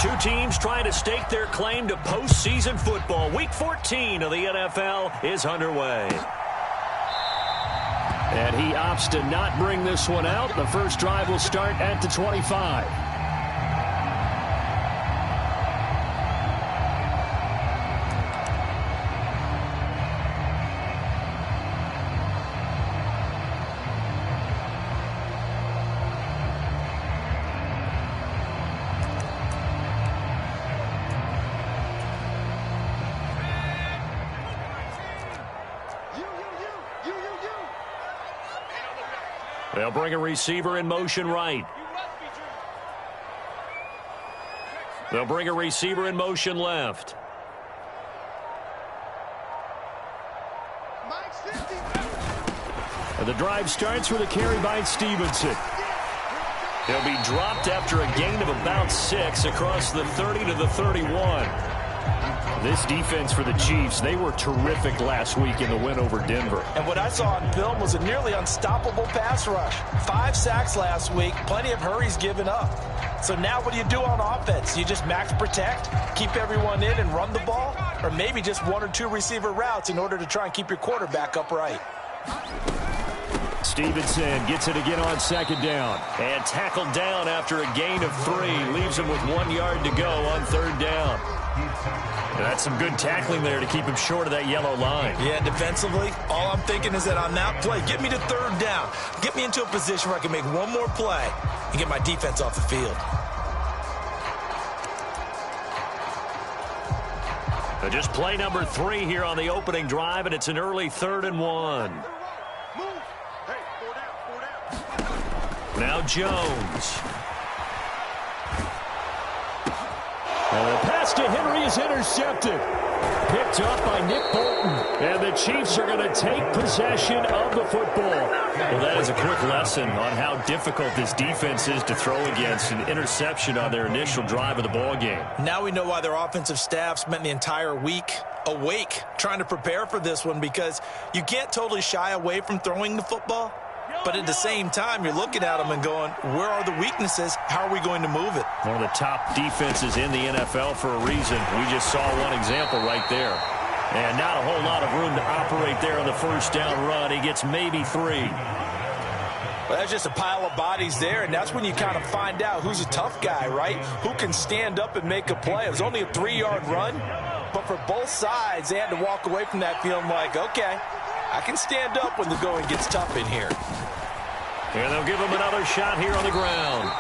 Two teams trying to stake their claim to postseason football. Week 14 of the NFL is underway. And he opts to not bring this one out. The first drive will start at the 25. They'll bring a receiver in motion right. They'll bring a receiver in motion left. And the drive starts with a carry by Stevenson. He'll be dropped after a gain of about 6 across the 30 to the 31. This defense for the Chiefs, they were terrific last week in the win over Denver. And what I saw on film was a nearly unstoppable pass rush. 5 sacks last week, plenty of hurries given up. So now what do you do on offense? You just max protect, keep everyone in and run the ball? Or maybe just 1 or 2 receiver routes in order to try and keep your quarterback upright? Stevenson gets it again on second down. And tackled down after a gain of 3. Leaves him with 1 yard to go on third down. That's some good tackling there to keep him short of that yellow line. Yeah, defensively, all I'm thinking is that on that play, get me to third down. Get me into a position where I can make one more play and get my defense off the field. So just play number 3 here on the opening drive, and it's an early 3rd and 1. Now Jones. And the pass to Henry is intercepted. Picked up by Nick Bolton. And the Chiefs are going to take possession of the football. Well, that is a quick lesson on how difficult this defense is to throw against. An interception on their initial drive of the ball game. Now we know why their offensive staff spent the entire week awake trying to prepare for this one, because you can't totally shy away from throwing the football. But at the same time, you're looking at them and going, where are the weaknesses? How are we going to move it? One of the top defenses in the NFL for a reason. We just saw one example right there. And not a whole lot of room to operate there on the first down run. He gets maybe 3. Well, that's just a pile of bodies there, and that's when you kind of find out who's a tough guy, right? Who can stand up and make a play. It was only a 3-yard run, but for both sides, they had to walk away from that feeling like, okay, I can stand up when the going gets tough in here. And they'll give him another shot here on the ground.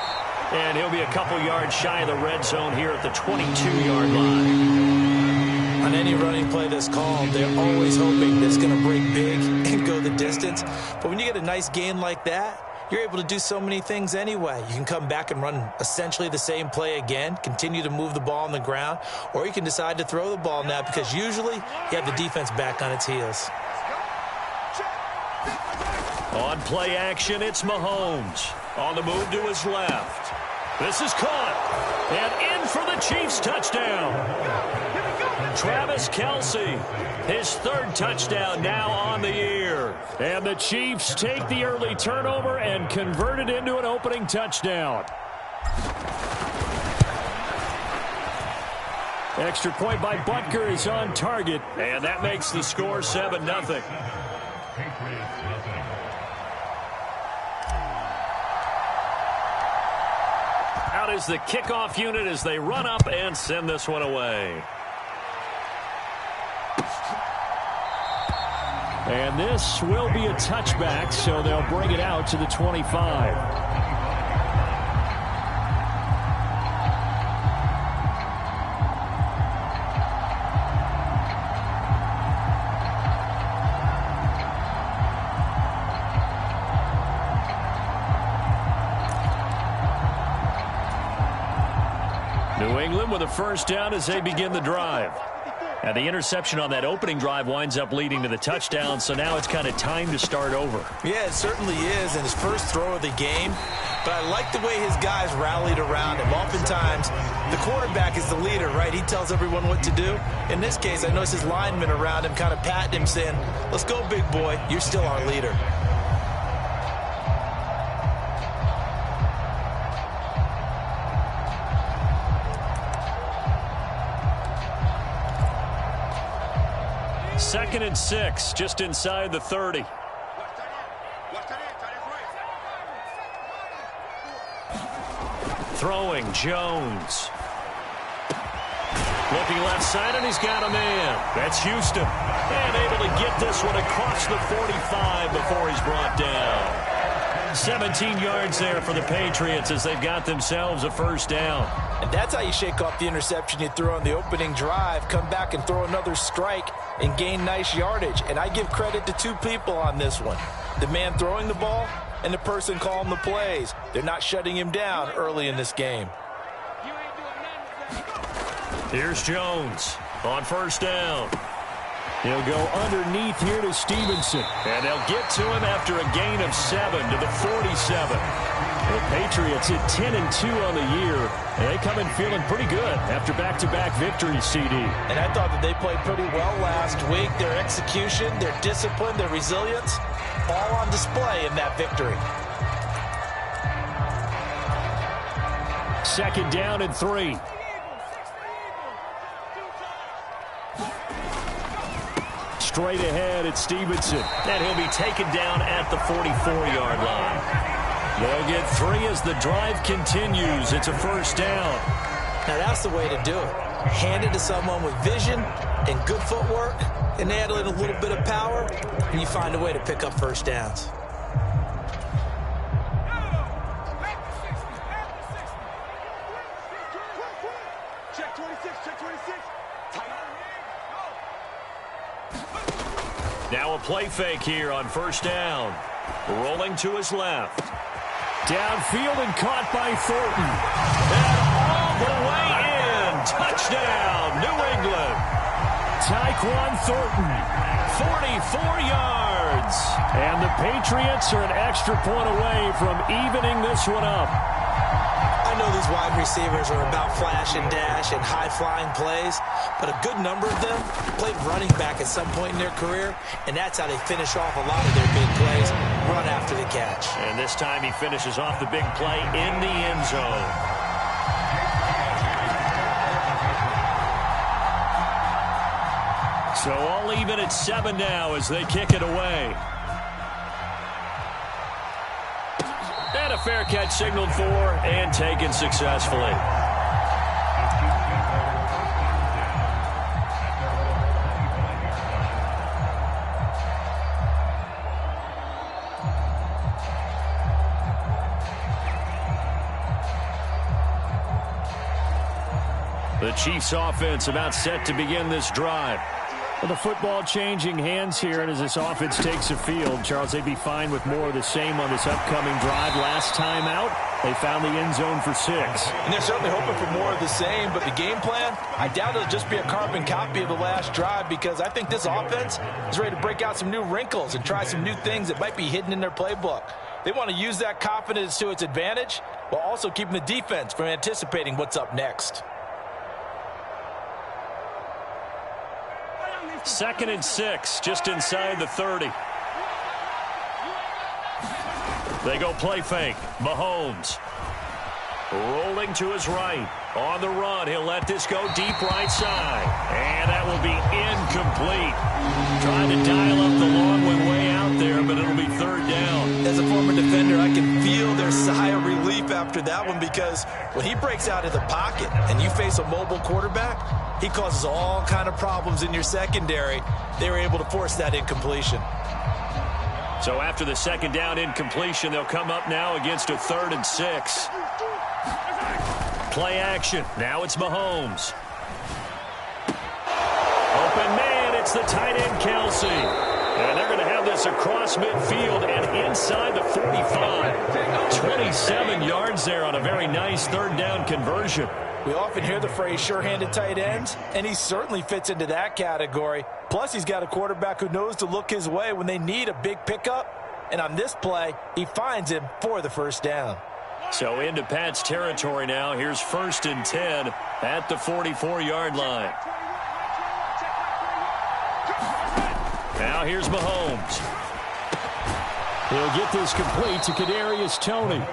And he'll be a couple yards shy of the red zone here at the 22-yard line. On any running play that's called, they're always hoping that it's going to break big and go the distance. But when you get a nice gain like that, you're able to do so many things anyway. You can come back and run essentially the same play again, continue to move the ball on the ground, or you can decide to throw the ball now, because usually you have the defense back on its heels. On play action, it's Mahomes. On the move to his left. This is caught. And in for the Chiefs touchdown. Travis Kelce, his 3rd touchdown now on the year. And the Chiefs take the early turnover and convert it into an opening touchdown. Extra point by Butker is on target. And that makes the score 7-0. Out is the kickoff unit as they run up and send this one away. And this will be a touchback, so they'll bring it out to the 25. New England with a first down as they begin the drive. And the interception on that opening drive winds up leading to the touchdown, so now it's kind of time to start over. Yeah, it certainly is, and his first throw of the game. But I like the way his guys rallied around him. Oftentimes, the quarterback is the leader, right? He tells everyone what to do. In this case, I noticed his linemen around him kind of patting him, saying, let's go, big boy. You're still our leader. 2nd and 6, just inside the 30. Throwing, Jones. Looking left side, and he's got a man. That's Houston. And able to get this one across the 45 before he's brought down. 17 yards there for the Patriots as they've got themselves a first down. And that's how you shake off the interception you threw on the opening drive. Come back and throw another strike and gain nice yardage. And I give credit to two people on this one. The man throwing the ball and the person calling the plays. They're not shutting him down early in this game. Here's Jones on first down. He'll go underneath here to Stevenson. And they'll get to him after a gain of 7 to the 47. The Patriots at 10-2 on the year. And they come in feeling pretty good after back-to-back victories, CD. And I thought that they played pretty well last week. Their execution, their discipline, their resilience, all on display in that victory. 2nd down and 3. Straight ahead at Stevenson. And he'll be taken down at the 44-yard line. They'll get 3 as the drive continues. It's a first down. Now that's the way to do it. Hand it to someone with vision and good footwork, and add in a little bit of power, and you find a way to pick up first downs. Check 26, check 26. Now a play fake here on first down. Rolling to his left. Downfield and caught by Thornton. And all the way in. Touchdown, New England. Tyquan Thornton, 44 yards. And the Patriots are an extra point away from evening this one up. I know these wide receivers are about flash and dash and high-flying plays, but a good number of them played running back at some point in their career, and that's how they finish off a lot of their big plays, run after the catch. And this time he finishes off the big play in the end zone. So all even at 7 now as they kick it away. And a fair catch signaled for and taken successfully. The Chiefs offense about set to begin this drive. Well, the football changing hands here, and as this offense takes the field, Charles, they'd be fine with more of the same on this upcoming drive. Last time out, they found the end zone for 6. And they're certainly hoping for more of the same, but the game plan, I doubt it'll just be a carbon copy of the last drive, because I think this offense is ready to break out some new wrinkles and try some new things that might be hidden in their playbook. They want to use that confidence to its advantage while also keeping the defense from anticipating what's up next. 2nd and 6, just inside the 30. They go play fake. Mahomes rolling to his right. On the run, he'll let this go deep right side. And that will be incomplete. Trying to dial up the long way out there, but it'll be 3rd down. As a former defender, I can feel their sigh of relief after that one, because when he breaks out of the pocket and you face a mobile quarterback, he causes all kind of problems in your secondary. They were able to force that incompletion. So after the 2nd down incompletion, they'll come up now against a 3rd and 6. Play action. Now it's Mahomes. Open man. It's the tight end, Kelsey. And they're going to have this across midfield and inside the 45. 27 yards there on a very nice 3rd down conversion. We often hear the phrase sure-handed tight ends, and he certainly fits into that category. Plus, he's got a quarterback who knows to look his way when they need a big pickup. And on this play, he finds him for the first down. So into Pat's territory now. Here's 1st and 10 at the 44-yard line. Now here's Mahomes. He'll get this complete to Kadarius Toney.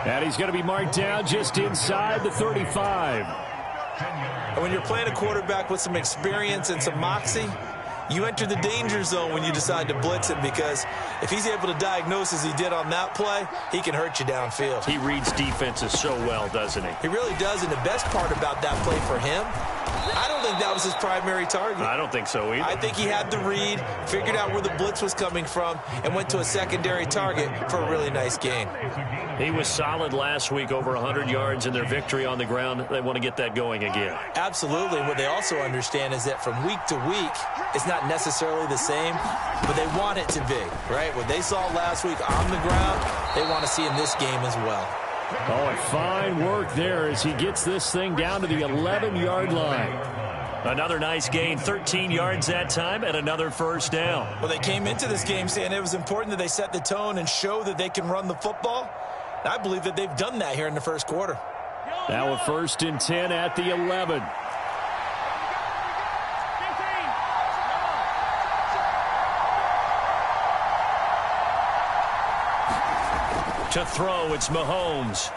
And he's going to be marked down just inside the 35. And when you're playing a quarterback with some experience and some moxie, you enter the danger zone when you decide to blitz him, because if he's able to diagnose as he did on that play, he can hurt you downfield. He reads defenses so well, doesn't he? He really does, and the best part about that play for him, I don't think that was his primary target. I don't think so either. I think he had the read, figured out where the blitz was coming from, and went to a secondary target for a really nice gain. He was solid last week, over 100 yards in their victory on the ground. They want to get that going again. Absolutely. What they also understand is that from week to week, it's not necessarily the same, but they want it to be, right? What they saw last week on the ground, they want to see in this game as well. Oh, and fine work there as he gets this thing down to the 11-yard line. Another nice gain, 13 yards that time, and another first down. Well, they came into this game saying it was important that they set the tone and show that they can run the football. I believe that they've done that here in the first quarter. Now a 1st and 10 at the 11. To throw, it's Mahomes.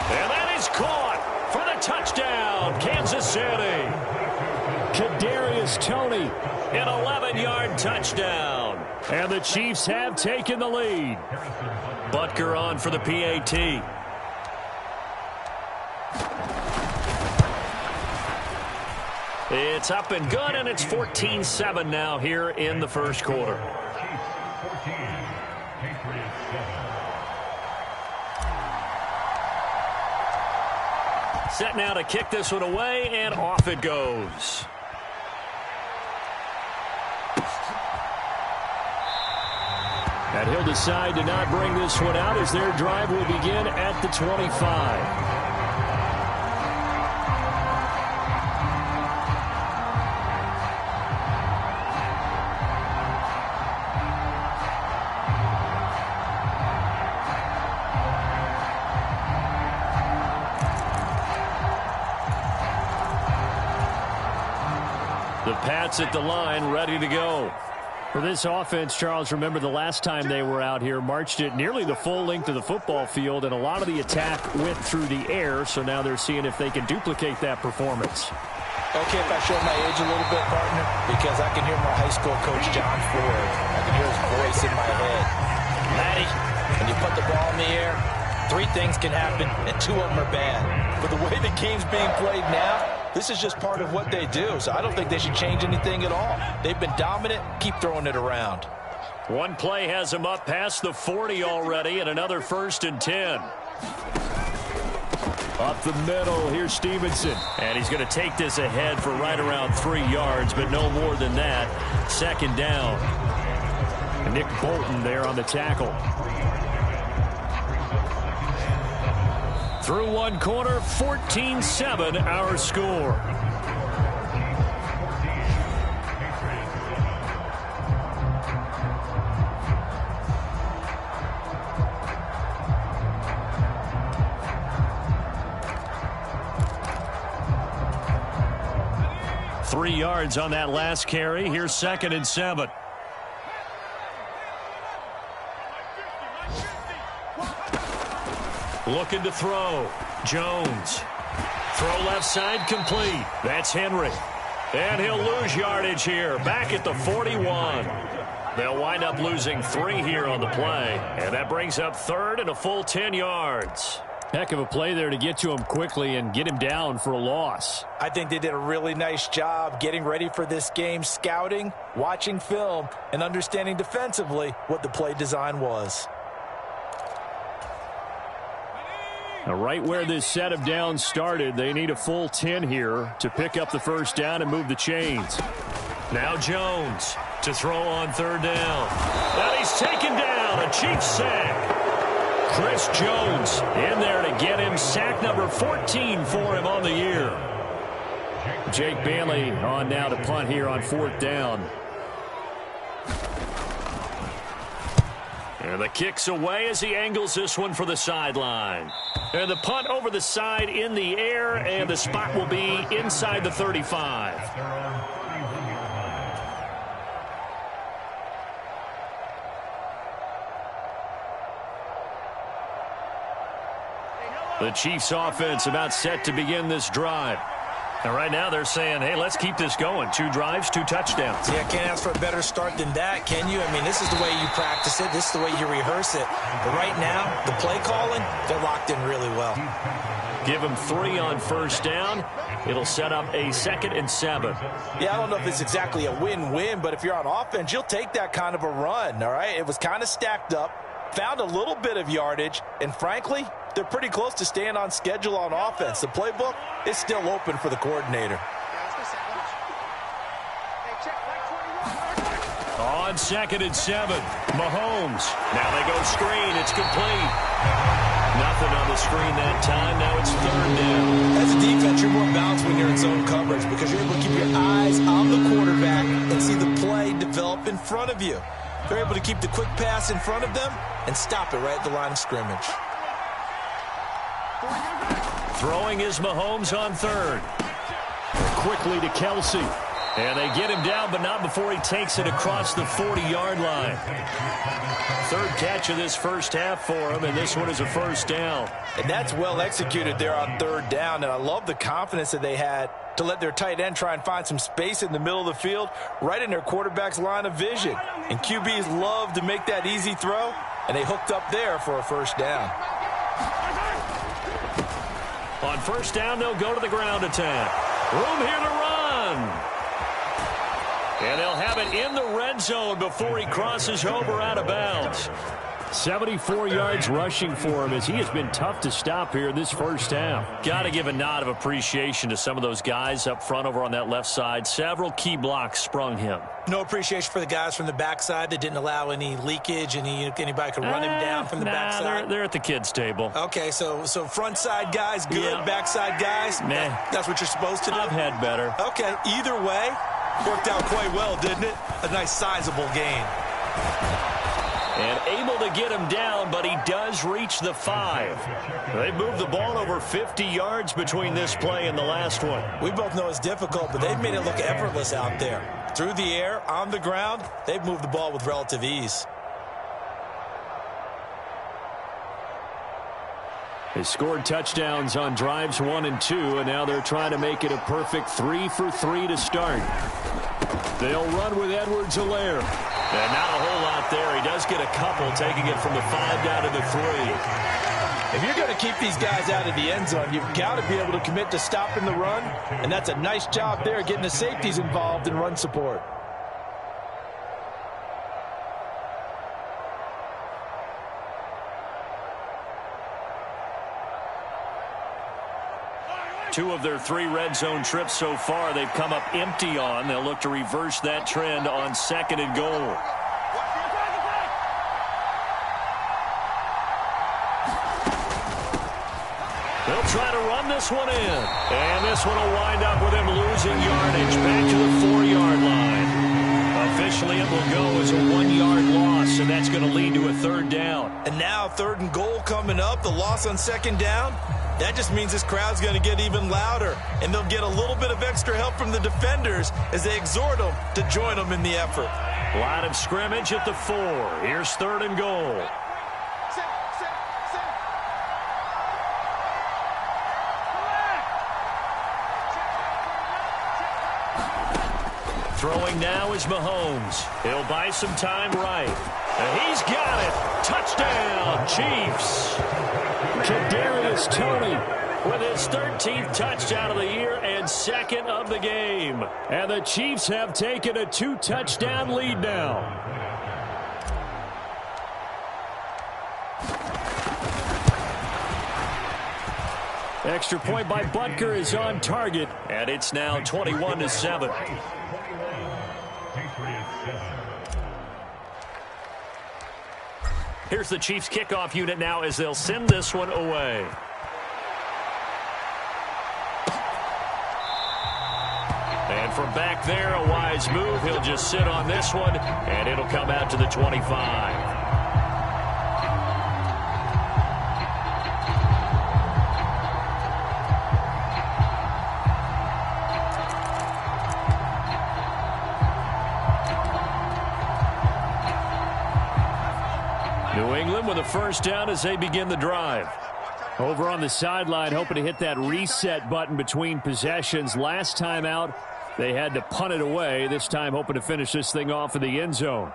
And that is caught for the touchdown, Kansas City. Kadarius Toney, an 11-yard touchdown. And the Chiefs have taken the lead. Butker on for the PAT. It's up and good, and it's 14-7 now here in the first quarter. Set now to kick this one away, and off it goes. And he'll decide to not bring this one out as their drive will begin at the 25. The Pats at the line, ready to go. For this offense, Charles, remember the last time they were out here, marched it nearly the full length of the football field, and a lot of the attack went through the air, so now they're seeing if they can duplicate that performance. Okay, if I show my age a little bit, partner, because I can hear my high school coach, John Ford. I can hear his voice in my head. Matty, when you put the ball in the air, 3 things can happen, and 2 of them are bad. But the way the game's being played now, this is just part of what they do, so I don't think they should change anything at all. They've been dominant. Keep throwing it around. One play has them up past the 40 already, and another 1st and 10. Up the middle, here's Stevenson. And he's going to take this ahead for right around 3 yards, but no more than that. 2nd down. And Nick Bolton there on the tackle. Through one quarter, 14-7 our score. Three yards on that last carry. Here's 2nd and 7. Looking to throw. Jones. Throw left side complete. That's Henry. And he'll lose yardage here. Back at the 41. They'll wind up losing 3 here on the play. And that brings up 3rd and a full 10 yards. Heck of a play there to get to him quickly and get him down for a loss. I think they did a really nice job getting ready for this game, scouting, watching film, and understanding defensively what the play design was. Now, right where this set of downs started, they need a full 10 here to pick up the 1st down and move the chains. Now Jones to throw on 3rd down. And he's taken down. A Chiefs sack. Chris Jones in there to get him sack number 14 for him on the year. Jake Bailey on now to punt here on 4th down. And the kick's away as he angles this one for the sideline. And the punt over the side in the air, and the spot will be inside the 35. The Chiefs offense about set to begin this drive. And right now they're saying, hey, let's keep this going. 2 drives, 2 touchdowns. Yeah, can't ask for a better start than that, can you? I mean, this is the way you practice it. This is the way you rehearse it. But right now, the play calling, they're locked in really well. Give them 3 on first down. It'll set up a 2nd and 7. Yeah, I don't know if it's exactly a win-win, but if you're on offense, you'll take that kind of a run, all right? It was kind of stacked up, found a little bit of yardage, and frankly, they're pretty close to staying on schedule on offense. The playbook is still open for the coordinator. On 2nd and 7, Mahomes. Now they go screen. It's complete. Nothing on the screen that time. Now it's 3rd down. As a defense, you're more balanced when you're in zone coverage because you're able to keep your eyes on the quarterback and see the play develop in front of you. They're able to keep the quick pass in front of them and stop it right at the line of scrimmage. Throwing is Mahomes on 3rd. Quickly to Kelsey. And they get him down, but not before he takes it across the 40-yard line. 3rd catch of this first half for him, and this one is a 1st down. And that's well executed there on 3rd down, and I love the confidence that they had to let their tight end try and find some space in the middle of the field, right in their quarterback's line of vision. And QBs love to make that easy throw, and they hooked up there for a 1st down. On 1st down, they'll go to the ground attack. Room here to run. And they'll have it in the red zone before he crosses over out of bounds. 74 yards rushing for him as he has been tough to stop here in this first half. Got to give a nod of appreciation to some of those guys up front over on that left side. Several key blocks sprung him. No appreciation for the guys from the backside that didn't allow any leakage, anybody could run him down from the backside. They're at the kids' table. Okay, so front side guys good, Yeah. backside guys, that's what you're supposed to do? I've had better. Okay, either way, worked out quite well, didn't it? A nice sizable gain. And able to get him down, but he does reach the 5. They moved the ball over 50 yards between this play and the last one. We both know it's difficult, but they've made it look effortless out there. Through the air, on the ground, they've moved the ball with relative ease. They scored touchdowns on drives 1 and 2, and now they're trying to make it a perfect 3 for 3 to start. They'll run with Edwards-Helaire. And not a whole lot there. He does get a couple, taking it from the 5 down to the 3. If you're going to keep these guys out of the end zone, you've got to be able to commit to stopping the run, and that's a nice job there getting the safeties involved in run support. Two of their 3 red zone trips so far, they've come up empty on. They'll look to reverse that trend on 2nd and goal. They'll try to run this one in. And this one will wind up with him losing yardage back to the 4-yard line. Officially, it will go as a 1-yard loss, and that's going to lead to a 3rd down. And now 3rd and goal coming up, the loss on 2nd down. That just means this crowd's going to get even louder, and they'll get a little bit of extra help from the defenders as they exhort them to join them in the effort. Line of scrimmage at the 4. Here's 3rd and goal. Throwing now is Mahomes. He'll buy some time right. And he's got it. Touchdown, Chiefs. Kadarius Toney with his 13th touchdown of the year and 2nd of the game. And the Chiefs have taken a 2-touchdown lead now. Extra point by Butker is on target, and it's now 21-7. Here's the Chiefs kickoff unit now as they'll send this one away. And from back there, a wise move. He'll just sit on this one, and it'll come out to the 25. New England with a 1st down as they begin the drive. Over on the sideline, hoping to hit that reset button between possessions. Last time out, they had to punt it away. This time, hoping to finish this thing off in the end zone.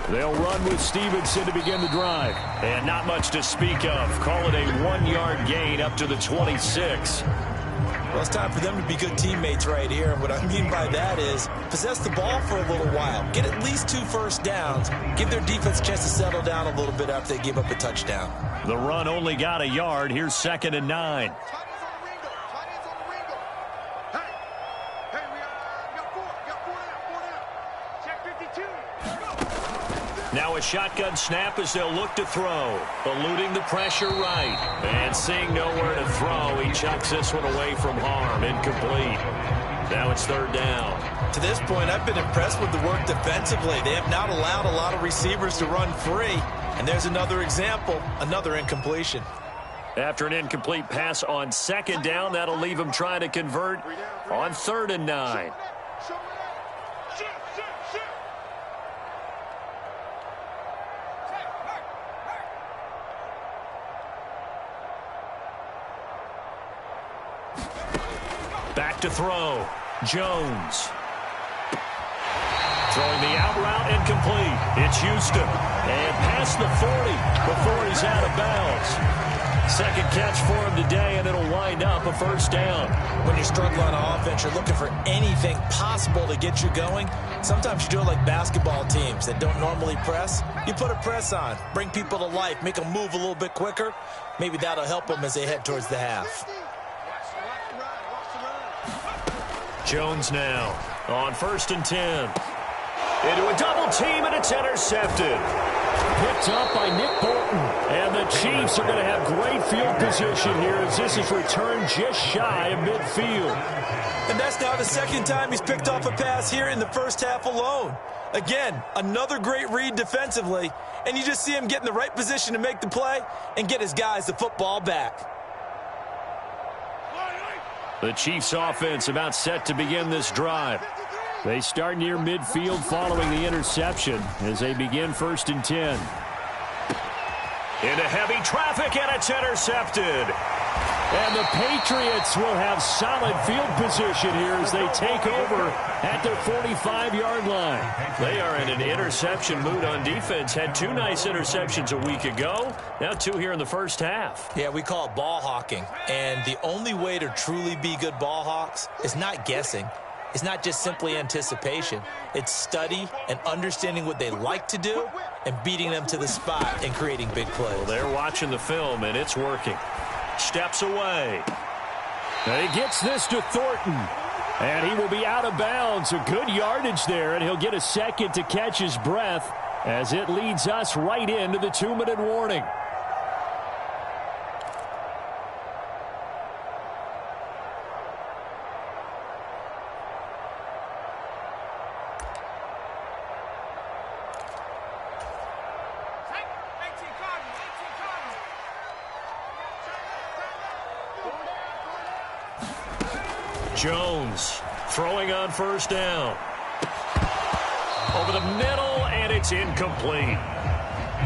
They'll run with Stevenson to begin the drive. And not much to speak of. Call it a 1-yard gain up to the 26. Well, it's time for them to be good teammates right here. And what I mean by that is possess the ball for a little while. Get at least 2 first downs. Give their defense a chance to settle down a little bit after they give up a touchdown. The run only got a yard. Here's 2nd and 9. Now a shotgun snap as they'll look to throw. Eluding the pressure right. And seeing nowhere to throw, he chucks this one away from harm. Incomplete. Now it's 3rd down. To this point, I've been impressed with the work defensively. They have not allowed a lot of receivers to run free. And there's another example, another incompletion. After an incomplete pass on 2nd down, that'll leave him trying to convert on 3rd and 9. Back to throw. Jones. Throwing the out route, incomplete. It's Houston. And past the 40 before he's out of bounds. Second catch for him today, and it'll wind up a 1st down. When you're struggling on offense, you're looking for anything possible to get you going. Sometimes you do it like basketball teams that don't normally press. You put a press on, bring people to life, make them move a little bit quicker. Maybe that'll help them as they head towards the half. Jones now on 1st and 10. Into a double team, and it's intercepted. Picked up by Nick Bolton. And the Chiefs are going to have great field position here as this is returned just shy of midfield. And that's now the 2nd time he's picked off a pass here in the first half alone. Again, another great read defensively. And you just see him get in the right position to make the play and get his guys the football back. The Chiefs offense about set to begin this drive. They start near midfield following the interception as they begin 1st and 10. Into heavy traffic, and it's intercepted. And the Patriots will have solid field position here as they take over at their 45-yard line. They are in an interception mood on defense. Had 2 nice interceptions a week ago. Now 2 here in the first half. Yeah, we call it ball hawking. And the only way to truly be good ball hawks is not guessing. It's not just simply anticipation. It's study and understanding what they like to do and beating them to the spot and creating big plays. Well, they're watching the film, and it's working. Steps away. And he gets this to Thornton. And he will be out of bounds. A good yardage there, and he'll get a second to catch his breath as it leads us right into the 2-minute warning. Jones throwing on 1st down. Over the middle, and it's incomplete.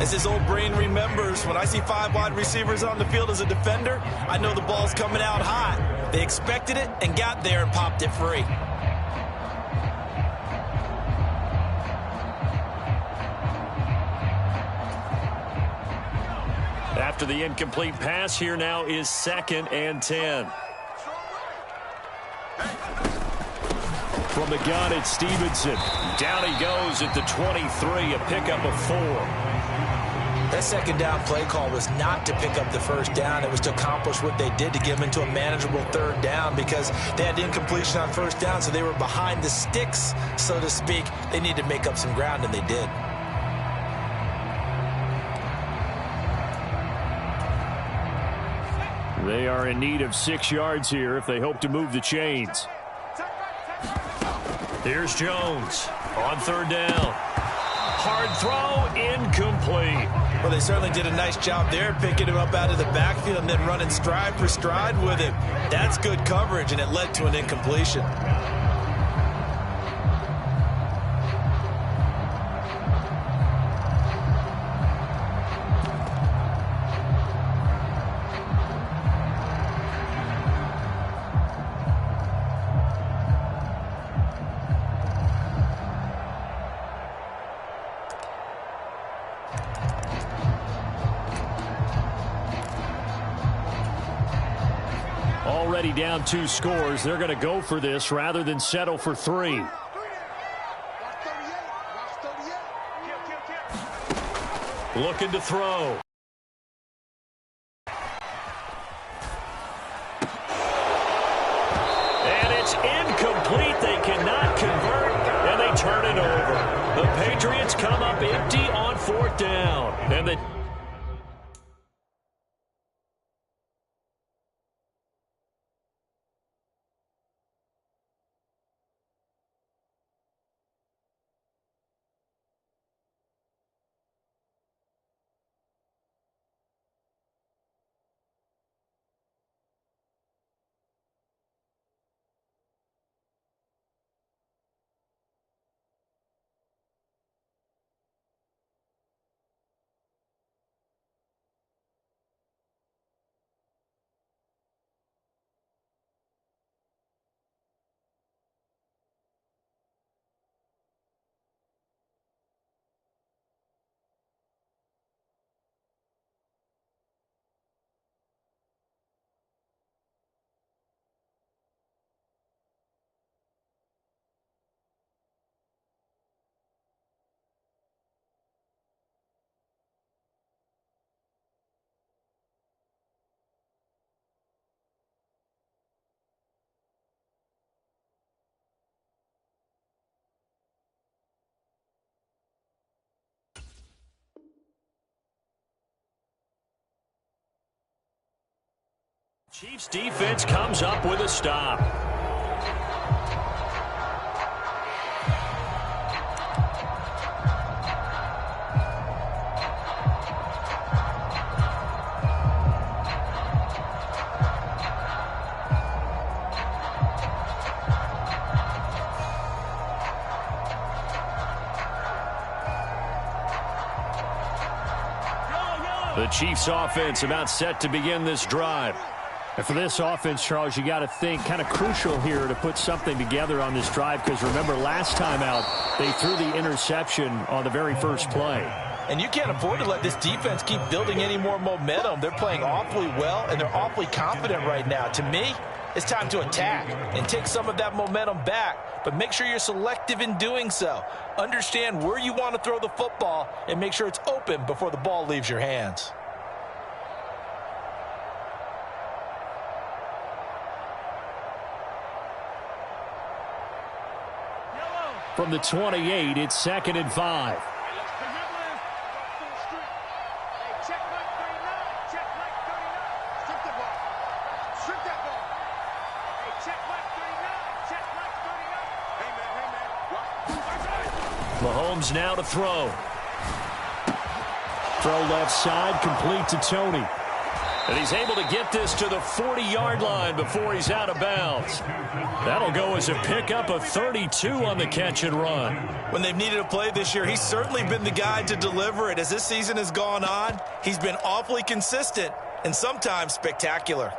As his old brain remembers, when I see 5 wide receivers on the field as a defender, I know the ball's coming out hot. They expected it and got there and popped it free. After the incomplete pass, here now is 2nd and 10. From the gun, it's Stevenson. Down he goes at the 23, a pickup of 4. That 2nd down play call was not to pick up the 1st down. It was to accomplish what they did to get them into a manageable 3rd down because they had incompletion on 1st down, so they were behind the sticks, so to speak. They needed to make up some ground, and they did. They are in need of 6 yards here if they hope to move the chains. Here's Jones on 3rd down. Hard throw, incomplete. Well, they certainly did a nice job there, picking him up out of the backfield and then running stride for stride with him. That's good coverage, and it led to an incompletion. Already down 2 scores. They're going to go for this rather than settle for 3. Looking to throw. And it's incomplete. They cannot convert, and they turn it over. The Patriots come up empty on 4th down. And the Chiefs defense comes up with a stop. The Chiefs offense about set to begin this drive. And for this offense, Charles, you got to think kind of crucial here to put something together on this drive, because remember last time out they threw the interception on the very first play. And you can't afford to let this defense keep building any more momentum. They're playing awfully well, and they're awfully confident right now. To me, it's time to attack and take some of that momentum back, but make sure you're selective in doing so. Understand where you want to throw the football and make sure it's open before the ball leaves your hands. From the 28, it's 2nd and 5. Mahomes now to throw. Throw left side, complete to Tony. And he's able to get this to the 40-yard line before he's out of bounds. That'll go as a pickup of 32 on the catch and run. When they've needed a play this year, he's certainly been the guy to deliver it. As this season has gone on, he's been awfully consistent and sometimes spectacular.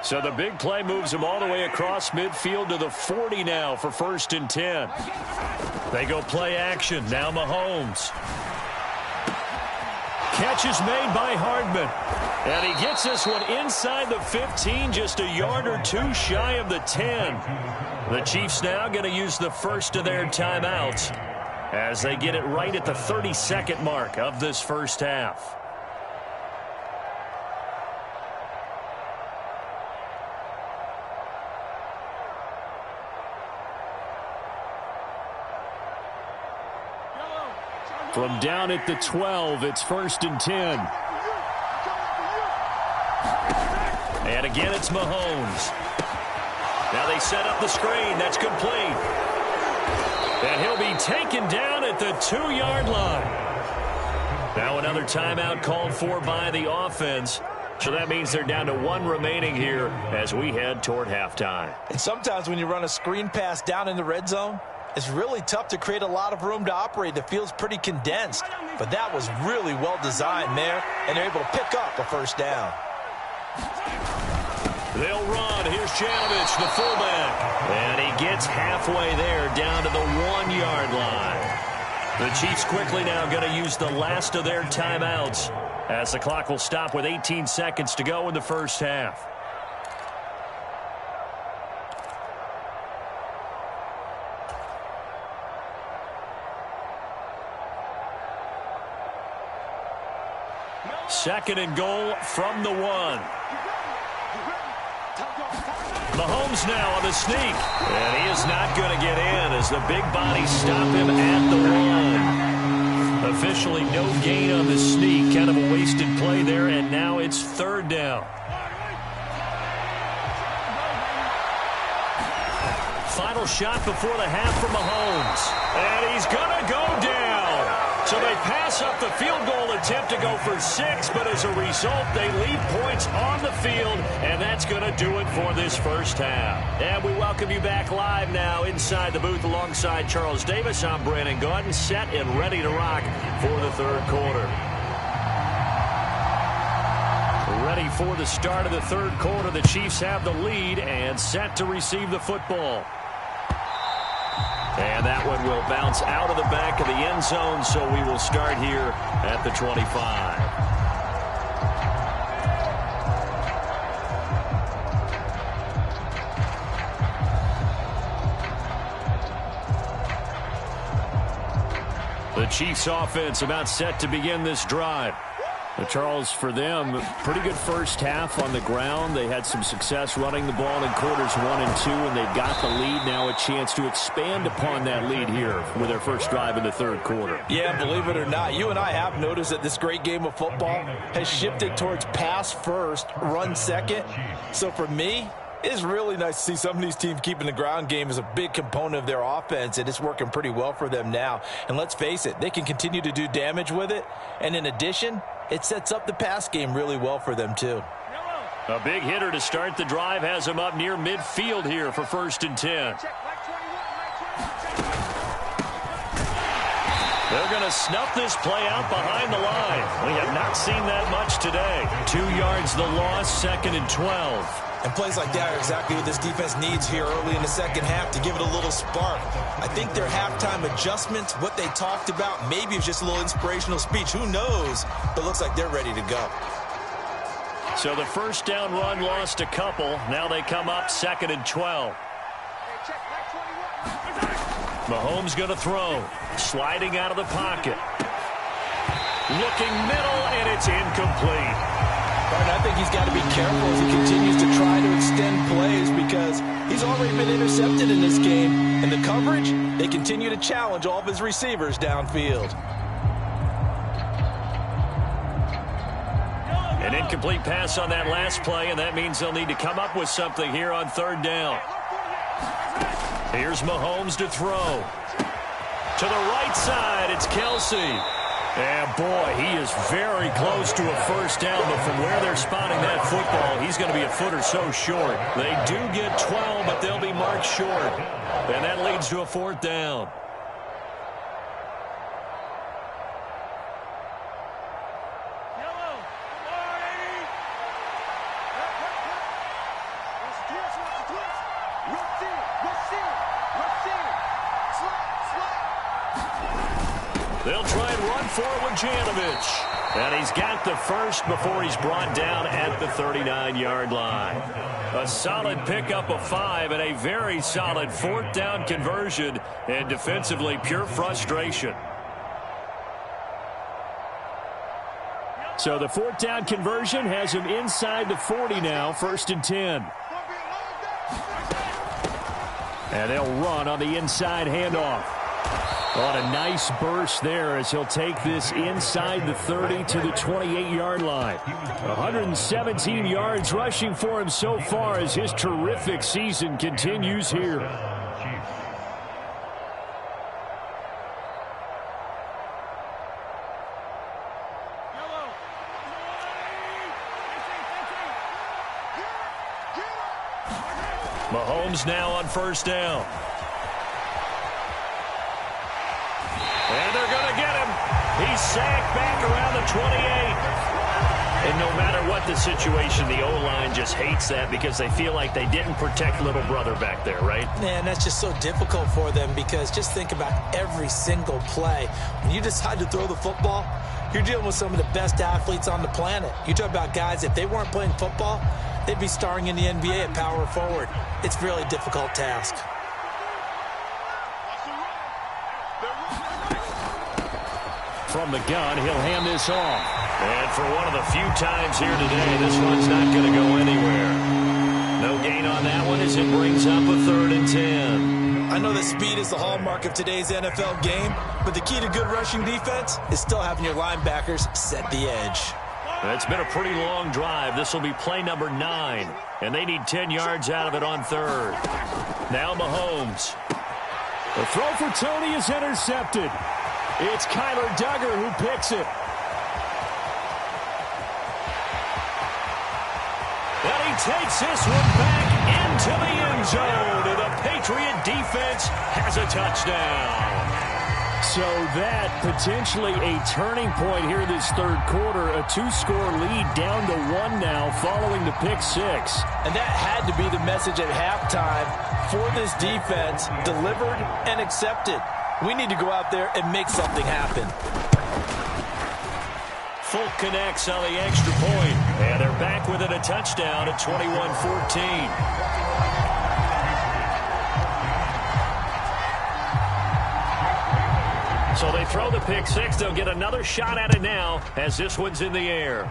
So the big play moves him all the way across midfield to the 40 now for 1st and 10. They go play action. Now Mahomes. Catch is made by Hardman. And he gets this one inside the 15, just a yard or two shy of the 10. The Chiefs now going to use the first of their timeouts as they get it right at the 30-second mark of this first half. From down at the 12, it's 1st and 10. And again, it's Mahomes. Now they set up the screen. That's complete. And he'll be taken down at the 2-yard line. Now another timeout called for by the offense. So that means they're down to 1 remaining here as we head toward halftime. And sometimes when you run a screen pass down in the red zone, it's really tough to create a lot of room to operate. The field's pretty condensed. But that was really well designed there, and they're able to pick up a first down. They'll run. Here's Janovich, the fullback. And he gets halfway there down to the 1-yard line. The Chiefs quickly now going to use the last of their timeouts as the clock will stop with 18 seconds to go in the first half. Second and goal from the 1. Mahomes now on the sneak. And he is not going to get in as the big bodies stop him at the 1. Officially no gain on the sneak. Kind of a wasted play there, and now it's 3rd down. Final shot before the half for Mahomes. And he's going to go down. So they pass up the field goal attempt to go for 6, but as a result, they leave points on the field, and that's going to do it for this first half. And we welcome you back live now inside the booth alongside Charles Davis. I'm Brandon Gaudin, set and ready to rock for the 3rd quarter. Ready for the start of the 3rd quarter. The Chiefs have the lead and set to receive the football. And that one will bounce out of the back of the end zone, so we will start here at the 25. The Chiefs offense about set to begin this drive. Charles, for them, pretty good first half on the ground. They had some success running the ball in quarters 1 and 2, and they've got the lead. Now a chance to expand upon that lead here with their first drive in the 3rd quarter. Yeah, believe it or not, you and I have noticed that this great game of football has shifted towards pass first, run second. So for me, it's really nice to see some of these teams keeping the ground game as a big component of their offense, and it's working pretty well for them now. And let's face it, they can continue to do damage with it. And in addition, it sets up the pass game really well for them, too. A big hitter to start the drive has him up near midfield here for 1st and 10. They're going to snuff this play out behind the line. We have not seen that much today. 2 yards the loss, 2nd and 12. And plays like that are exactly what this defense needs here early in the second half to give it a little spark. I think their halftime adjustments, what they talked about, maybe it's just a little inspirational speech. Who knows? But it looks like they're ready to go. So the first down run lost a couple. Now they come up 2nd and 12. Mahomes going to throw. Sliding out of the pocket. Looking middle, and it's incomplete. I think he's got to be careful as he continues to try to extend plays because he's already been intercepted in this game. And the coverage, they continue to challenge all of his receivers downfield. An incomplete pass on that last play, and that means they'll need to come up with something here on 3rd down. Here's Mahomes to throw. To the right side, it's Kelsey. And, boy, he is very close to a first down, but from where they're spotting that football, he's going to be a foot or so short. They do get 12, but they'll be marked short. And that leads to a 4th down. They'll try and run for it with Janovich. And he's got the first before he's brought down at the 39-yard line. A solid pickup of 5 and a very solid 4th down conversion. And defensively, pure frustration. So the 4th down conversion has him inside the 40 now, 1st and 10. And they'll run on the inside handoff. On a nice burst there as he'll take this inside the 30 to the 28-yard line. 117 yards rushing for him so far as his terrific season continues here. Mahomes now on first down. And they're going to get him. He's sacked back around the 28. And no matter what the situation, the O-line just hates that because they feel like they didn't protect little brother back there, right? Man, that's just so difficult for them because just think about every single play. When you decide to throw the football, you're dealing with some of the best athletes on the planet. You talk about guys, if they weren't playing football, they'd be starring in the NBA at power forward. It's a really difficult task. From the gun, he'll hand this off. And for one of the few times here today, this one's not going to go anywhere. No gain on that one as it brings up a 3rd and 10. I know that speed is the hallmark of today's NFL game, but the key to good rushing defense is still having your linebackers set the edge. It's been a pretty long drive. This will be play number 9, and they need 10 yards out of it on 3rd. Now Mahomes. The throw for Tony is intercepted. It's Kyler Duggar who picks it. And he takes this one back into the end zone. And the Patriot defense has a touchdown. So that potentially a turning point here this 3rd quarter. A 2-score lead down to 1 now following the pick 6. And that had to be the message at halftime for this defense. Delivered and accepted. We need to go out there and make something happen. Folk connects on the extra point. And they're back within a touchdown at 21-14. So they throw the pick 6. They'll get another shot at it now as this one's in the air.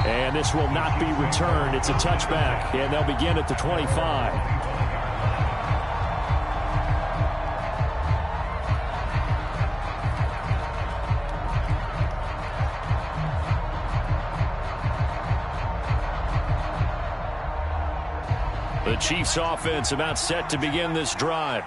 And this will not be returned. It's a touchback. And they'll begin at the 25. The Chiefs offense about set to begin this drive.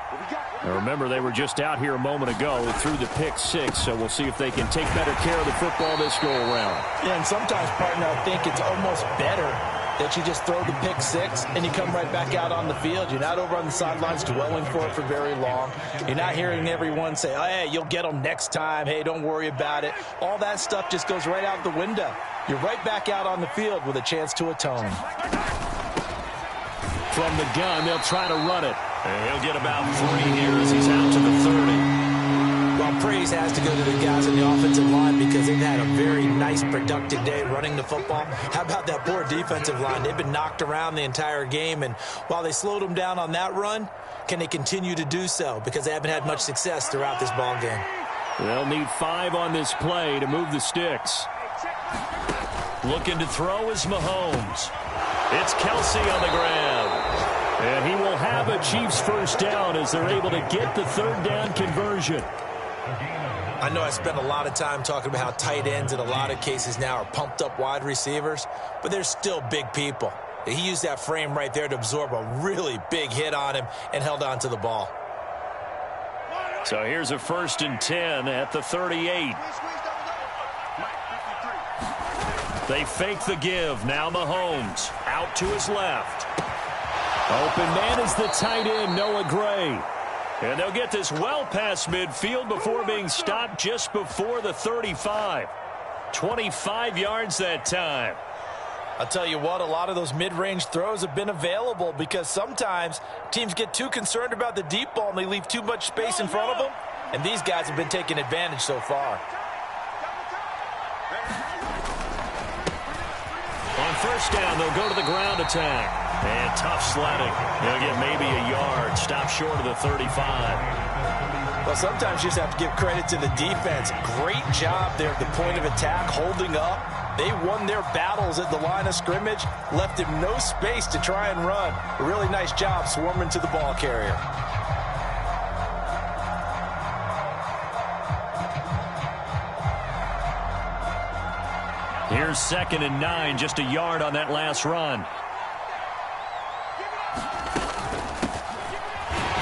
Now remember, they were just out here a moment ago through the pick 6, so we'll see if they can take better care of the football this go-around. Yeah, and sometimes, partner, I think it's almost better that you just throw the pick 6 and you come right back out on the field. You're not over on the sidelines dwelling for it for very long. You're not hearing everyone say, oh, hey, you'll get them next time. Hey, don't worry about it. All that stuff just goes right out the window. You're right back out on the field with a chance to atone. From the gun, they'll try to run it. And he'll get about 3 here as he's out to the 30. Well, praise has to go to the guys on the offensive line because they've had a very nice, productive day running the football. How about that poor defensive line? They've been knocked around the entire game, and while they slowed them down on that run, can they continue to do so? Because they haven't had much success throughout this ball game. They'll need 5 on this play to move the sticks. Looking to throw is Mahomes. It's Kelsey on the grab. And he will have a Chiefs first down as they're able to get the 3rd down conversion. I know I spent a lot of time talking about how tight ends in a lot of cases now are pumped up wide receivers, but they're still big people. He used that frame right there to absorb a really big hit on him and held on to the ball. So here's a 1st and 10 at the 38. They fake the give. Now Mahomes out to his left. Open man is the tight end, Noah Gray. And they'll get this well past midfield before being stopped just before the 35. 25 yards that time. I'll tell you what, a lot of those mid-range throws have been available because sometimes teams get too concerned about the deep ball and they leave too much space in front of them. And these guys have been taking advantage so far. On first down, they'll go to the ground attack. And tough sledding. They'll get maybe a yard. Stop short of the 35. Well, sometimes you just have to give credit to the defense. Great job there at the point of attack, holding up, They won their battles at the line of scrimmage, left him no space to try and run. A really nice job swarming to the ball carrier. Here's 2nd and 9, just a yard on that last run.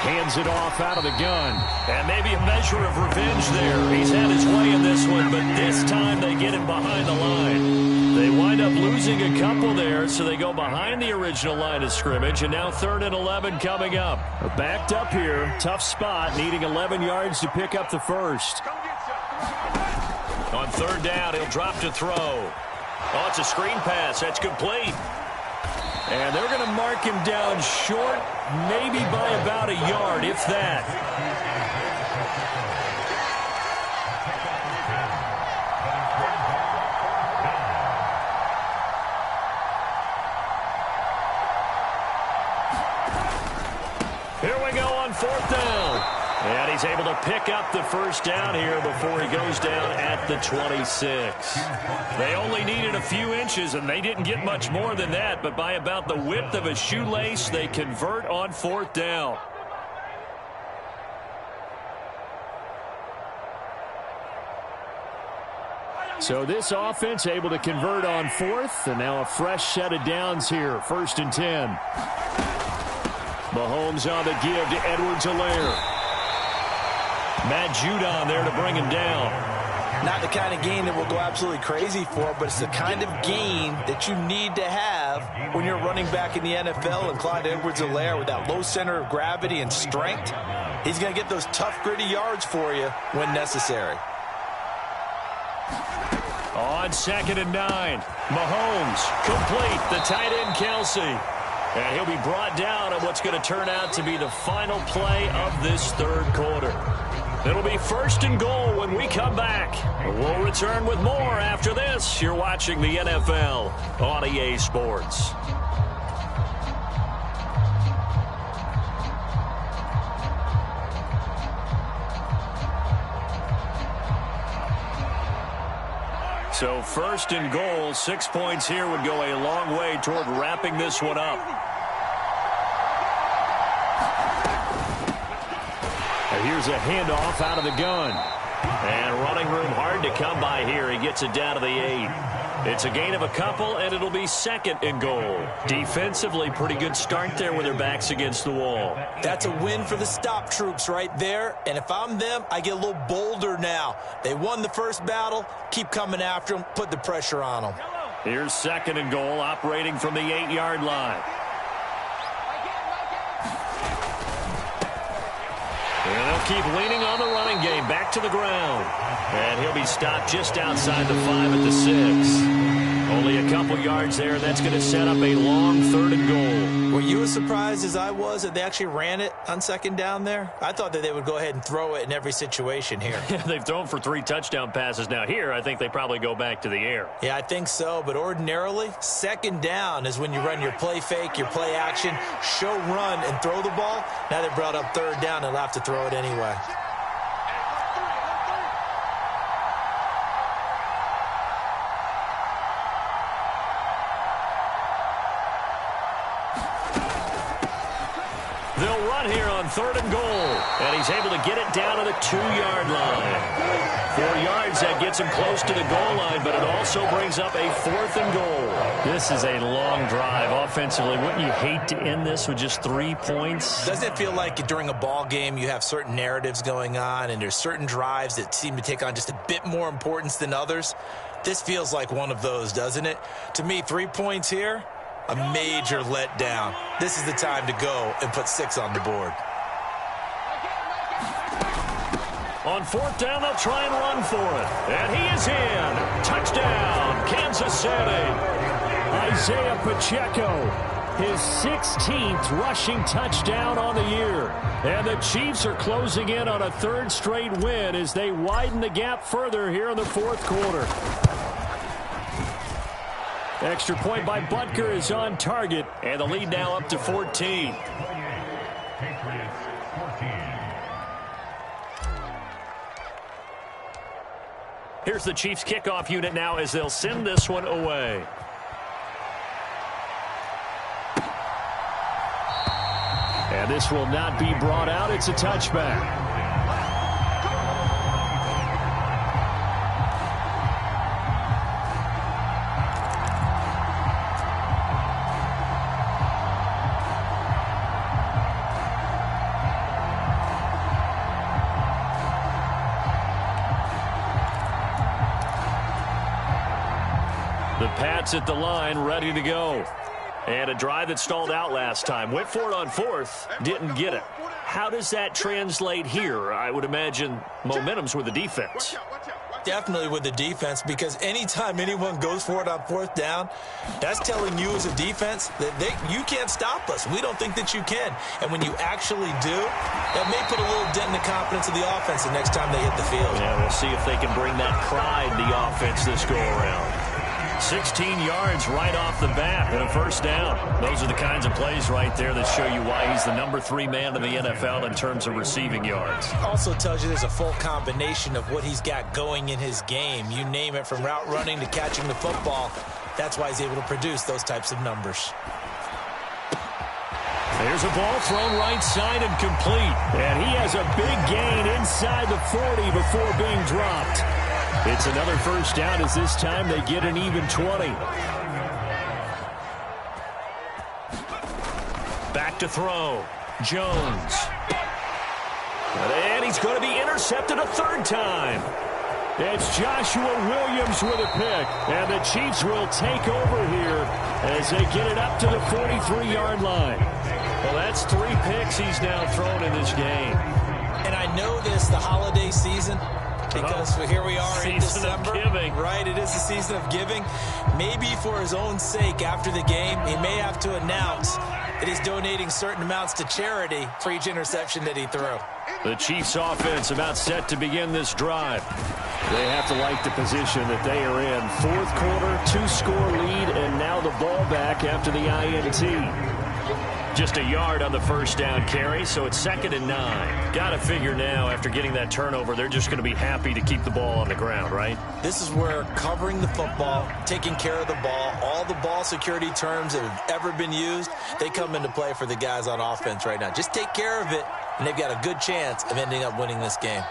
Hands it off out of the gun. And maybe a measure of revenge there. He's had his way in this one, but this time they get him behind the line. They wind up losing a couple there, so they go behind the original line of scrimmage, and now 3rd and 11 coming up. Backed up here, tough spot, needing 11 yards to pick up the first. On 3rd down, he'll drop to throw. Oh, it's a screen pass. That's complete. And they're going to mark him down short, maybe by about a yard, if that. Here we go on 4th down. And he's able to pick up the first down here before he goes down at the 26. They only needed a few inches, and they didn't get much more than that. But by about the width of a shoelace, they convert on 4th down. So this offense able to convert on 4th, and now a fresh set of downs here. 1st and 10. Mahomes on the give to Edwards-Helaire. Matt Judon there to bring him down. Not the kind of gain that we'll go absolutely crazy for, but it's the kind of gain that you need to have when you're running back in the NFL. And Clyde Edwards-Helaire, with that low center of gravity and strength, he's going to get those tough, gritty yards for you when necessary. On 2nd and 9, Mahomes complete, the tight end Kelsey. And he'll be brought down on what's going to turn out to be the final play of this 3rd quarter. It'll be 1st and goal when we come back. We'll return with more after this. You're watching the NFL on EA Sports. So 1st and goal, 6 points here would go a long way toward wrapping this one up. Here's a handoff out of the gun. And running room hard to come by here. He gets it down to the 8. It's a gain of a couple, and it'll be 2nd and goal. Defensively, pretty good start there with their backs against the wall. That's a win for the stop troops right there. And if I'm them, I get a little bolder now. They won the first battle. Keep coming after them. Put the pressure on them. Here's 2nd and goal, operating from the 8-yard line. And they'll keep leaning on the running game. Back to the ground. And he'll be stopped just outside the 5 at the 6. Only a couple yards there. That's going to set up a long 3rd and goal. Were you as surprised as I was that they actually ran it on 2nd down there? I thought that they would go ahead and throw it in every situation here. They've thrown for 3 touchdown passes. Now here, I think they probably go back to the air. Yeah, I think so. But ordinarily, 2nd down is when you run your play fake, your play action, show run, and throw the ball. Now they brought up 3rd down. They'll have to throw it anyway. They'll run here on 3rd and goal. And he's able to get it down to the 2-yard line. 4 yards, that gets him close to the goal line, but it also brings up a 4th and goal. This is a long drive offensively. Wouldn't you hate to end this with just 3 points? Doesn't it feel like during a ball game you have certain narratives going on and there's certain drives that seem to take on just a bit more importance than others? This feels like one of those, doesn't it? To me, 3 points here, a major letdown. This is the time to go and put 6 on the board. On 4th down, they'll try and run for it. And he is in. Touchdown, Kansas City. Isaiah Pacheco, his 16th rushing touchdown on the year. And the Chiefs are closing in on a 3rd straight win as they widen the gap further here in the 4th quarter. Extra point by Butker is on target, and the lead now up to 14. Here's the Chiefs kickoff unit now as they'll send this one away. And this will not be brought out. It's a touchback. The Pats at the line, ready to go. And a drive that stalled out last time. Went for it on fourth, didn't get it. How does that translate here? I would imagine momentum's with the defense. Definitely with the defense, because anytime anyone goes for it on fourth down, that's telling you as a defense that you can't stop us. We don't think that you can. And when you actually do, that may put a little dent in the confidence of the offense the next time they hit the field. Yeah, we'll see if they can bring that pride to the offense this go-around. 16 yards right off the bat and a first down. Those are the kinds of plays right there that show you why he's the number 3 man in the NFL in terms of receiving yards. Also tells you there's a full combination of what he's got going in his game. You name it, from route running to catching the football. That's why he's able to produce those types of numbers. There's a ball thrown right side and complete. And he has a big gain inside the 40 before being dropped. It's another first down as this time they get an even 20. Back to throw. Jones. And he's going to be intercepted a third time. It's Joshua Williams with a pick. And the Chiefs will take over here as they get it up to the 43-yard line. Well, that's 3 picks he's now thrown in this game. And I know this, the holiday season, because here we are in December, right? It is the season of giving. Maybe for his own sake, after the game, he may have to announce that he's donating certain amounts to charity for each interception that he threw. The Chiefs offense about set to begin this drive. They have to like the position that they are in. Fourth quarter, 2-score lead, and now the ball back after the INT. Just a yard on the first down carry, so it's 2nd and 9. Got to figure now, after getting that turnover, they're just going to be happy to keep the ball on the ground, right? This is where covering the football, taking care of the ball, all the ball security terms that have ever been used, they come into play for the guys on offense right now. Just take care of it, and they've got a good chance of ending up winning this game.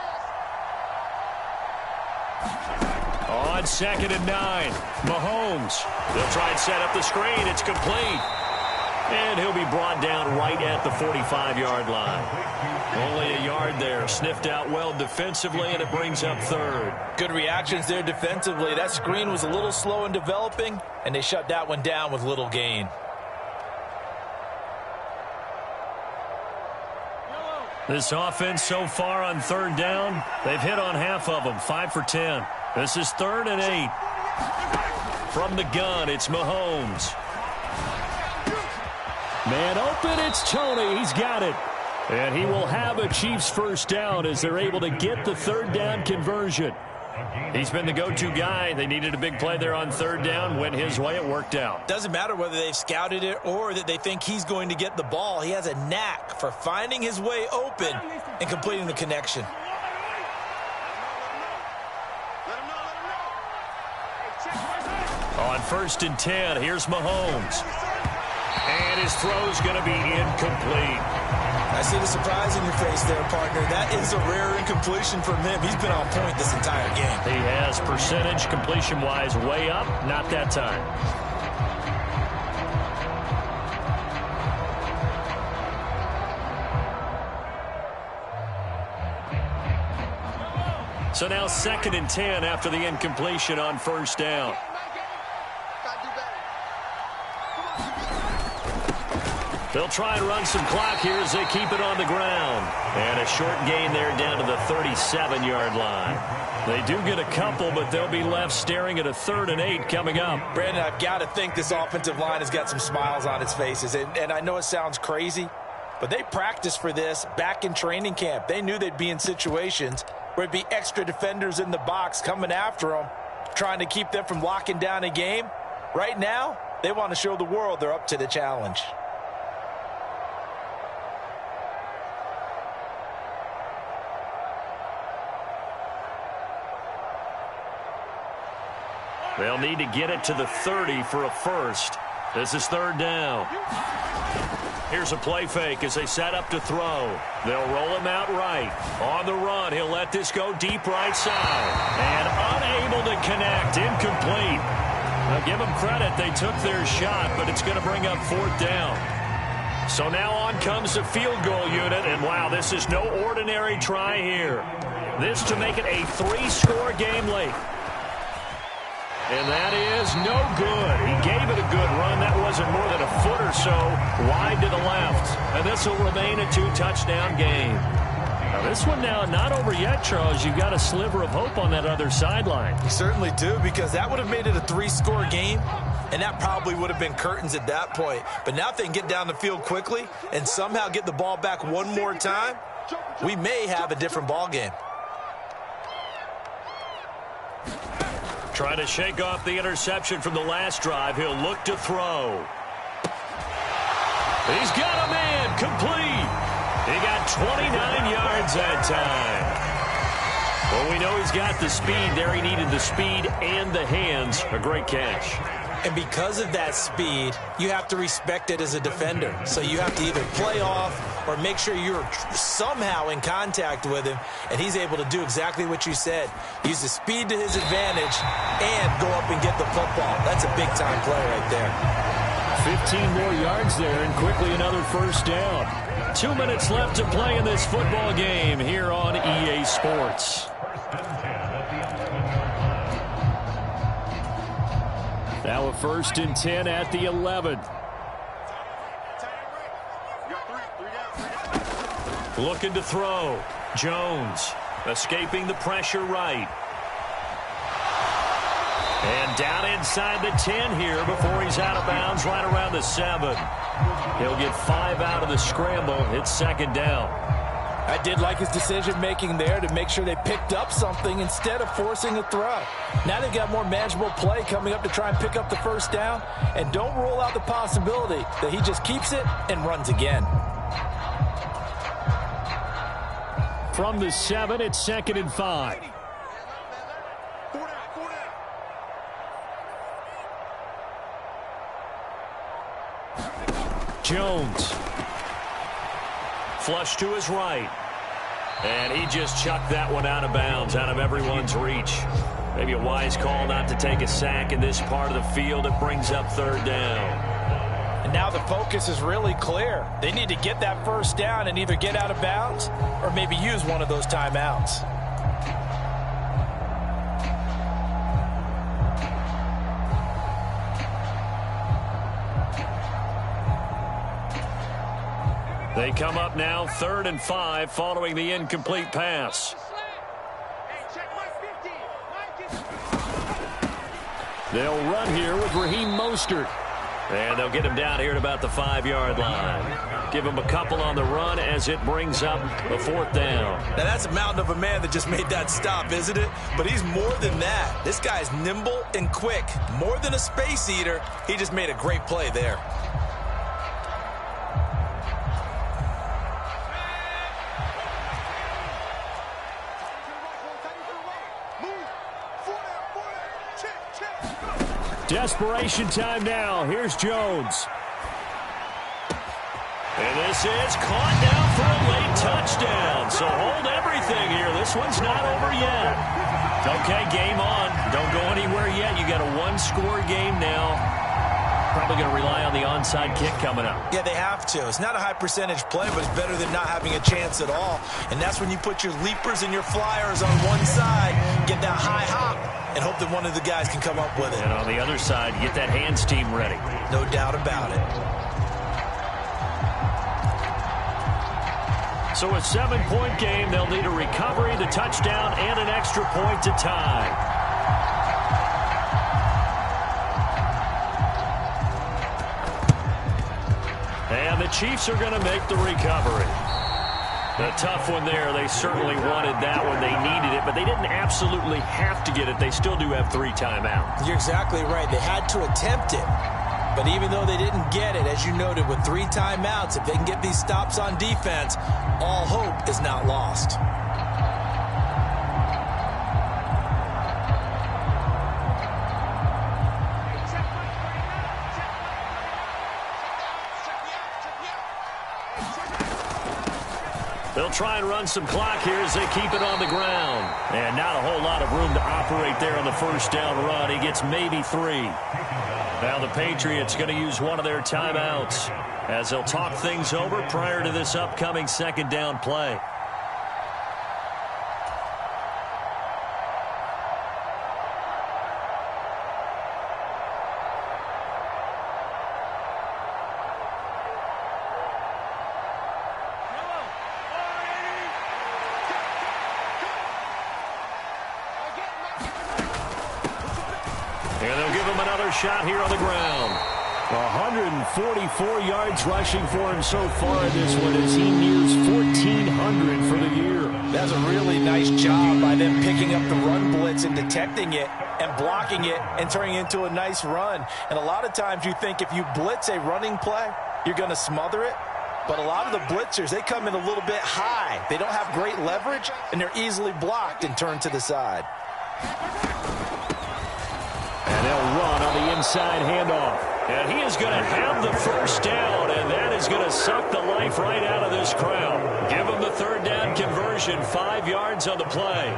On 2nd and 9, Mahomes. They'll try and set up the screen. It's complete. And he'll be brought down right at the 45-yard line. Only a yard there. Sniffed out well defensively, and it brings up 3rd. Good reactions there defensively. That screen was a little slow in developing, and they shut that one down with little gain. This offense so far on 3rd down, they've hit on half of them, 5 for 10. This is 3rd and 8. From the gun, it's Mahomes. Man open, it's Tony. He's got it. And he will have a Chiefs first down as they're able to get the 3rd down conversion. He's been the go-to guy. They needed a big play there on 3rd down. Went his way. It worked out. Doesn't matter whether they've scouted it or that they think he's going to get the ball. He has a knack for finding his way open and completing the connection. On 1st and 10, here's Mahomes. And his throw's going to be incomplete. I see the surprise in your face there, partner. That is a rare incompletion from him. He's been on point this entire game. He has percentage completion-wise way up. Not that time. So now 2nd and 10 after the incompletion on 1st down. They'll try and run some clock here as they keep it on the ground. And a short gain there down to the 37-yard line. They do get a couple, but they'll be left staring at a 3rd and 8 coming up. Brandon, I've got to think this offensive line has got some smiles on its faces. And I know it sounds crazy, but they practiced for this back in training camp. They knew they'd be in situations where it'd be extra defenders in the box coming after them, trying to keep them from locking down a game. Right now, they want to show the world they're up to the challenge. They'll need to get it to the 30 for a first. This is third down. Here's a play fake as they set up to throw. They'll roll him out right. On the run, he'll let this go deep right side. And unable to connect, incomplete. Now give them credit, they took their shot, but it's going to bring up fourth down. So now on comes the field goal unit, and wow, this is no ordinary try here. This to make it a 3-score game late. And that is no good. He gave it a good run. That wasn't more than a foot or so wide to the left. And this will remain a 2-touchdown game. Now this one now not over yet, Charles. You've got a sliver of hope on that other sideline. You certainly do, because that would have made it a 3-score game, and that probably would have been curtains at that point. But now if they can get down the field quickly and somehow get the ball back one more time, we may have a different ball game. Trying to shake off the interception from the last drive. He'll look to throw. He's got a man, complete. He got 29 yards that time. Well, we know he's got the speed there. He needed the speed and the hands. A great catch. And because of that speed, you have to respect it as a defender. So you have to either play off or make sure you're somehow in contact with him, and he's able to do exactly what you said. Use the speed to his advantage and go up and get the football. That's a big-time play right there. 15 more yards there, and quickly another first down. 2 minutes left to play in this football game here on EA Sports. Now a 1st and 10 at the 11. Looking to throw. Jones escaping the pressure right. And down inside the 10 here before he's out of bounds right around the 7. He'll get 5 out of the scramble. It's second down. I did like his decision-making there to make sure they picked up something instead of forcing a throw. Now they've got more manageable play coming up to try and pick up the first down, and don't rule out the possibility that he just keeps it and runs again. From the 7, it's 2nd and 5. Jones. Flush to his right. And he just chucked that one out of bounds, out of everyone's reach. Maybe a wise call not to take a sack in this part of the field. It brings up third down. And now the focus is really clear. They need to get that first down and either get out of bounds or maybe use one of those timeouts. They come up now 3rd and 5 following the incomplete pass. They'll run here with Raheem Mostert. And they'll get him down here at about the 5-yard line. Give him a couple on the run as it brings up a 4th down. Now that's a mountain of a man that just made that stop, isn't it? But he's more than that. This guy's nimble and quick. More than a space eater, he just made a great play there. Desperation time now. Here's Jones. And this is caught down for a late touchdown. So hold everything here. This one's not over yet. Okay, game on. Don't go anywhere yet. You got a 1-score game now. Probably going to rely on the onside kick coming up. Yeah, they have to. It's not a high percentage play, but it's better than not having a chance at all. And that's when you put your leapers and your flyers on one side, get that high hop, and hope that one of the guys can come up with it. And on the other side, get that hands team ready. No doubt about it. So a 7-point game. They'll need a recovery, the touchdown, and an extra point to tie. And the Chiefs are going to make the recovery. A tough one there. They certainly wanted that one. They needed it, but they didn't absolutely have to get it. They still do have 3 timeouts. You're exactly right. They had to attempt it. But even though they didn't get it, as you noted, with 3 timeouts, if they can get these stops on defense, all hope is not lost. They'll try and run some clock here as they keep it on the ground. And not a whole lot of room to operate there on the first down run. He gets maybe 3. Now the Patriots going to use one of their timeouts as they'll talk things over prior to this upcoming second down play. And they'll give him another shot here on the ground. 144 yards rushing for him so far in this one as he nears 1,400 for the year. That's a really nice job by them picking up the run blitz and detecting it and blocking it and turning it into a nice run. And a lot of times you think if you blitz a running play, you're going to smother it. But a lot of the blitzers, they come in a little bit high. They don't have great leverage, and they're easily blocked and turned to the side. And they'll run on the inside handoff. And he is going to have the first down, and that is going to suck the life right out of this crowd. Give him the third down conversion, 5 yards on the play.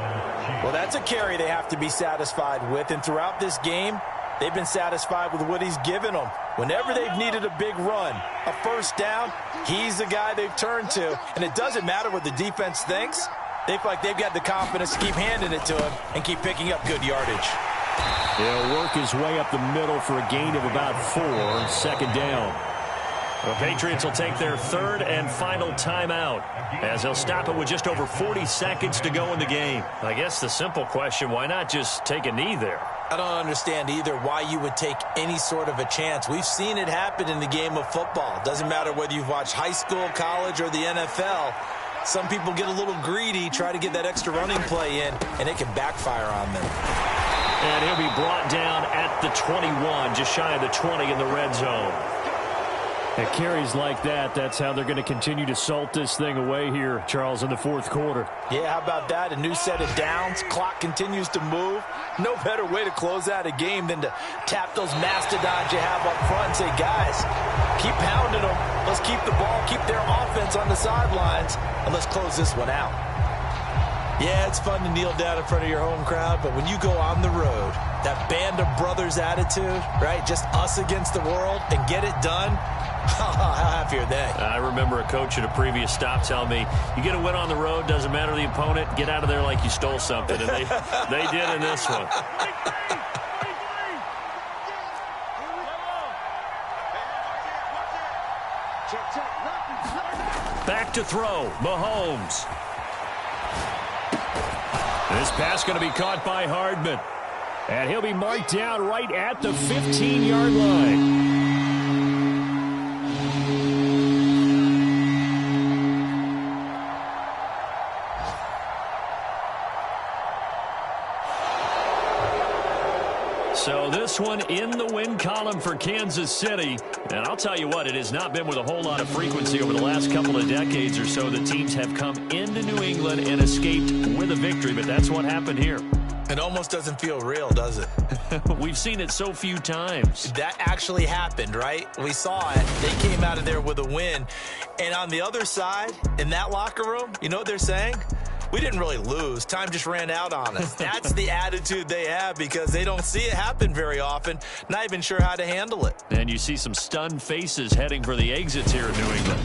Well, that's a carry they have to be satisfied with, and throughout this game, they've been satisfied with what he's given them. Whenever they've needed a big run, a first down, he's the guy they've turned to. And it doesn't matter what the defense thinks. They feel like they've got the confidence to keep handing it to him and keep picking up good yardage. He'll work his way up the middle for a gain of about 4, second down. The Patriots will take their third and final timeout as they'll stop it with just over 40 seconds to go in the game. I guess the simple question, why not just take a knee there? I don't understand either why you would take any sort of a chance. We've seen it happen in the game of football. Doesn't matter whether you've watched high school, college, or the NFL. Some people get a little greedy, try to get that extra running play in, and it can backfire on them. And he'll be brought down at the 21, just shy of the 20 in the red zone. At carries like that, that's how they're going to continue to salt this thing away here, Charles, in the fourth quarter. Yeah, how about that? A new set of downs. Clock continues to move. No better way to close out a game than to tap those mastodons you have up front and say, guys, keep pounding them. Let's keep the ball, keep their offense on the sidelines, and let's close this one out. Yeah, it's fun to kneel down in front of your home crowd, but when you go on the road, that band of brothers attitude, right, just us against the world, and get it done, how happy are they? I remember a coach at a previous stop telling me, you get a win on the road, doesn't matter the opponent, get out of there like you stole something. And they did in this one. Back to throw, Mahomes. This pass going to be caught by Hardman. And he'll be marked down right at the 15-yard line. So this one in the win column for Kansas City. And I'll tell you what, it has not been with a whole lot of frequency over the last couple of decades or so that teams have come into New England and escaped with a victory. But that's what happened here. It almost doesn't feel real, does it? We've seen it so few times. That actually happened, right? We saw it. They came out of there with a win. And on the other side, in that locker room, you know what they're saying? We didn't really lose. Time just ran out on us. That's the attitude they have because they don't see it happen very often. Not even sure how to handle it. And you see some stunned faces heading for the exits here in New England.